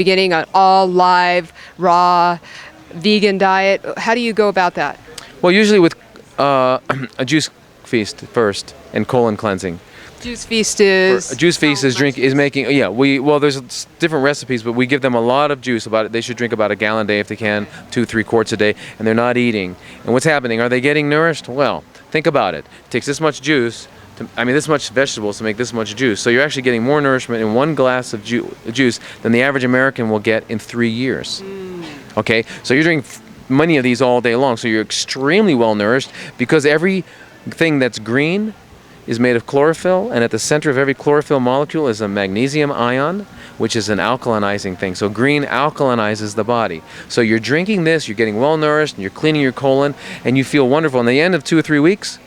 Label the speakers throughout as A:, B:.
A: beginning, an all live, raw, vegan diet. How do you go about that?
B: Well, usually with a juice feast first and colon cleansing.
A: Juice feast is
B: A juice feast is making there's different recipes, but we give them a lot of juice. They should drink about a gallon a day if they can, 2-3 quarts a day, and they're not eating. And what's happening? Are they getting nourished? Well, think about it. It takes this much juice, this much vegetables to make this much juice. So you're actually getting more nourishment in one glass of juice than the average American will get in 3 years. Okay, so you're drinking many of these all day long, so you're extremely well nourished because everything that's green is made of chlorophyll, and at the center of every chlorophyll molecule is a magnesium ion, which is an alkalinizing thing. So green alkalinizes the body. So you're drinking this, you're getting well nourished, and you're cleaning your colon, and you feel wonderful. In the end of 2 or 3 weeks,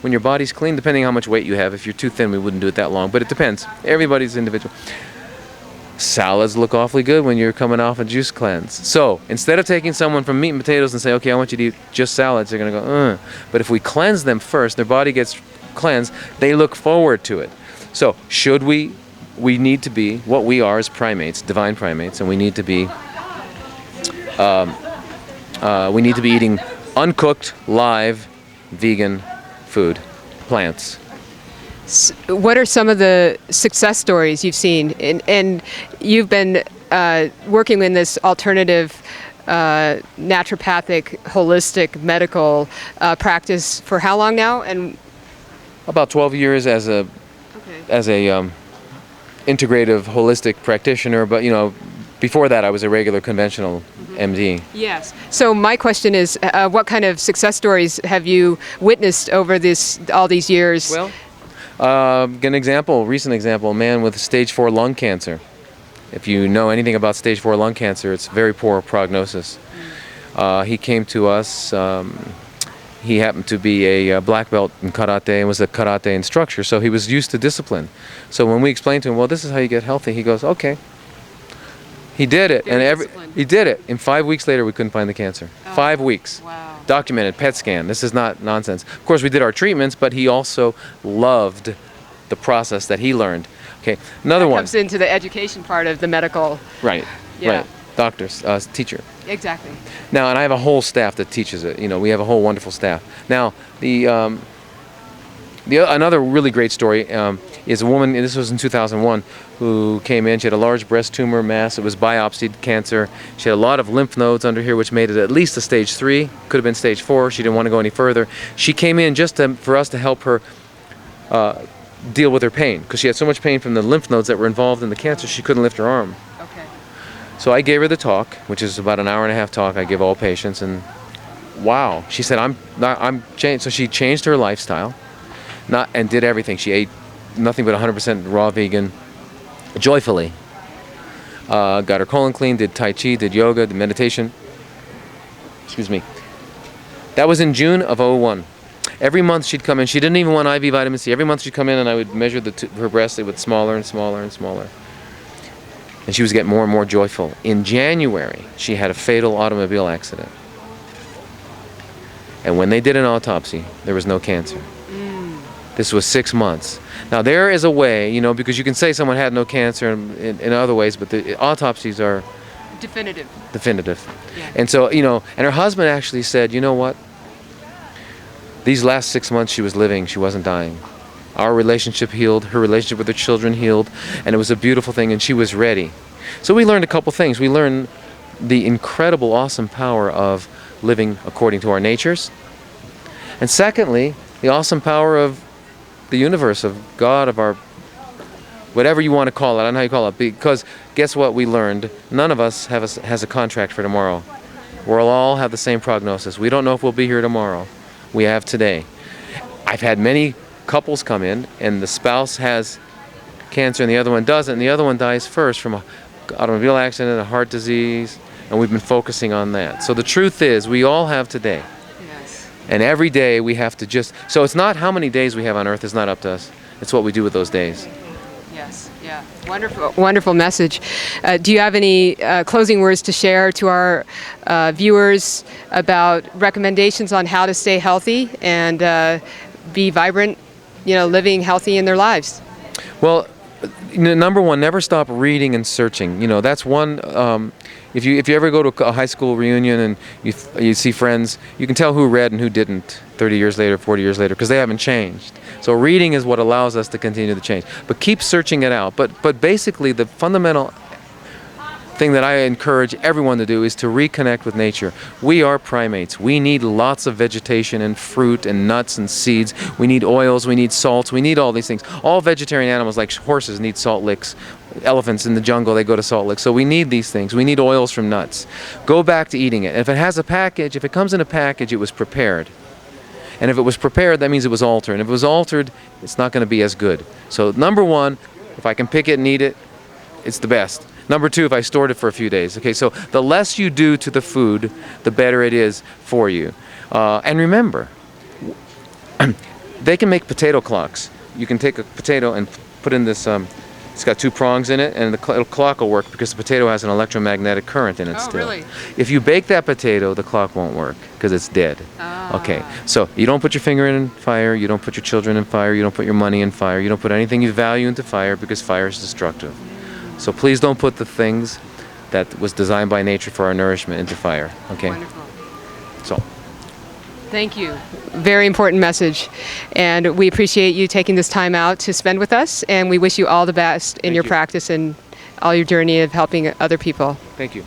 B: when your body's clean, depending on how much weight you have, if you're too thin, we wouldn't do it that long, but it depends. Everybody's individual. Salads look awfully good when you're coming off a juice cleanse. So instead of taking someone from meat and potatoes and say, okay, I want you to eat just salads, they're going to go, ugh. But if we cleanse them first, their body gets cleansed, they look forward to it. So should we need to be what we are as primates, divine primates, and we need to be eating uncooked, live, vegan food, plants.
A: What are some of the success stories you've seen? And you've been working in this alternative naturopathic, holistic medical practice for how long now? And
B: about 12 years as a integrative holistic practitioner, but before that I was a regular conventional MD.
A: Yes. So my question is, what kind of success stories have you witnessed over all these years?
B: Well, recent example, a man with stage 4 lung cancer. If you know anything about stage 4 lung cancer, it's very poor prognosis. He came to us. He happened to be a black belt in karate and was a karate instructor, so he was used to discipline. So when we explained to him, well, this is how you get healthy, he goes, okay. He did it, he did it. And 5 weeks later, we couldn't find the cancer. 5 weeks.
A: Wow.
B: Documented, PET scan. This is not nonsense. Of course, we did our treatments, but he also loved the process that he learned. Okay, another one.
A: Comes into the education part of the medical.
B: Right,
A: yeah.
B: right. Doctors, teacher.
A: Exactly.
B: Now, and I have a whole staff that teaches it. We have a whole wonderful staff. Now, another really great story is a woman, and this was in 2001, who came in. She had a large breast tumor mass. It was biopsied cancer. She had a lot of lymph nodes under here, which made it at least a stage 3. Could have been stage 4. She didn't want to go any further. She came in just for us to help her deal with her pain, because she had so much pain from the lymph nodes that were involved in the cancer, she couldn't lift her arm.
A: Okay.
B: So I gave her the talk, which is about an hour-and-a-half talk I give all patients, and wow, she said, I'm changed. So she changed her lifestyle, and did everything. She ate nothing but 100% raw vegan, joyfully. Got her colon clean, did Tai Chi, did yoga, did meditation. Excuse me. That was in June of 2001. Every month she'd come in. She didn't even want IV vitamin C. Every month she'd come in and I would measure her breasts. They would smaller and smaller and smaller. And she was getting more and more joyful. In January, she had a fatal automobile accident. And when they did an autopsy, there was no cancer. This was 6 months. Now there is a way, because you can say someone had no cancer in other ways, but the autopsies are
A: definitive. Yeah.
B: And so, and her husband actually said, you know what? These last 6 months she was living, she wasn't dying. Our relationship healed, her relationship with her children healed, and it was a beautiful thing, and she was ready. So we learned a couple things. We learned the incredible, awesome power of living according to our natures. And secondly, the awesome power of the universe, of God, of our, whatever you want to call it, I don't know how you call it, because guess what we learned? None of us has a contract for tomorrow. We'll all have the same prognosis. We don't know if we'll be here tomorrow. We have today. I've had many couples come in and the spouse has cancer and the other one doesn't, and the other one dies first from an automobile accident, a heart disease, and we've been focusing on that. So the truth is, we all have today.
A: Yes.
B: And every day we have to so it's not how many days we have on earth, it's not up to us. It's what we do with those days.
A: Yes, yeah. Wonderful message. Do you have any closing words to share to our viewers about recommendations on how to stay healthy and be vibrant, living healthy in their lives?
B: Well, Number one, never stop reading and searching. That's one. If you ever go to a high school reunion and you see friends, you can tell who read and who didn't 30 years later, 40 years later, because they haven't changed. So reading is what allows us to continue to change. But keep searching it out. But basically, the fundamental thing that I encourage everyone to do is to reconnect with nature. We are primates. We need lots of vegetation and fruit and nuts and seeds. We need oils, we need salts, we need all these things. All vegetarian animals like horses need salt licks. Elephants in the jungle, they go to salt licks. So we need these things. We need oils from nuts. Go back to eating it. And if it has a package, if it comes in a package, it was prepared. And if it was prepared, that means it was altered. And if it was altered, it's not going to be as good. So number one, if I can pick it and eat it, it's the best. Number two, if I stored it for a few days. Okay, so the less you do to the food, the better it is for you. And remember, they can make potato clocks. You can take a potato and put in this, it's got two prongs in it, and the clock will work because the potato has an electromagnetic current in it still.
A: Really?
B: If you bake that potato, the clock won't work because it's dead. Okay, so you don't put your finger in fire, you don't put your children in fire, you don't put your money in fire, you don't put anything you value into fire because fire is destructive. So please don't put the things that was designed by nature for our nourishment into fire. Okay.
A: Wonderful.
B: So.
A: Thank you. Very important message. And we appreciate you taking this time out to spend with us. And we wish you all the best in your practice and all your journey of helping other people.
B: Thank you.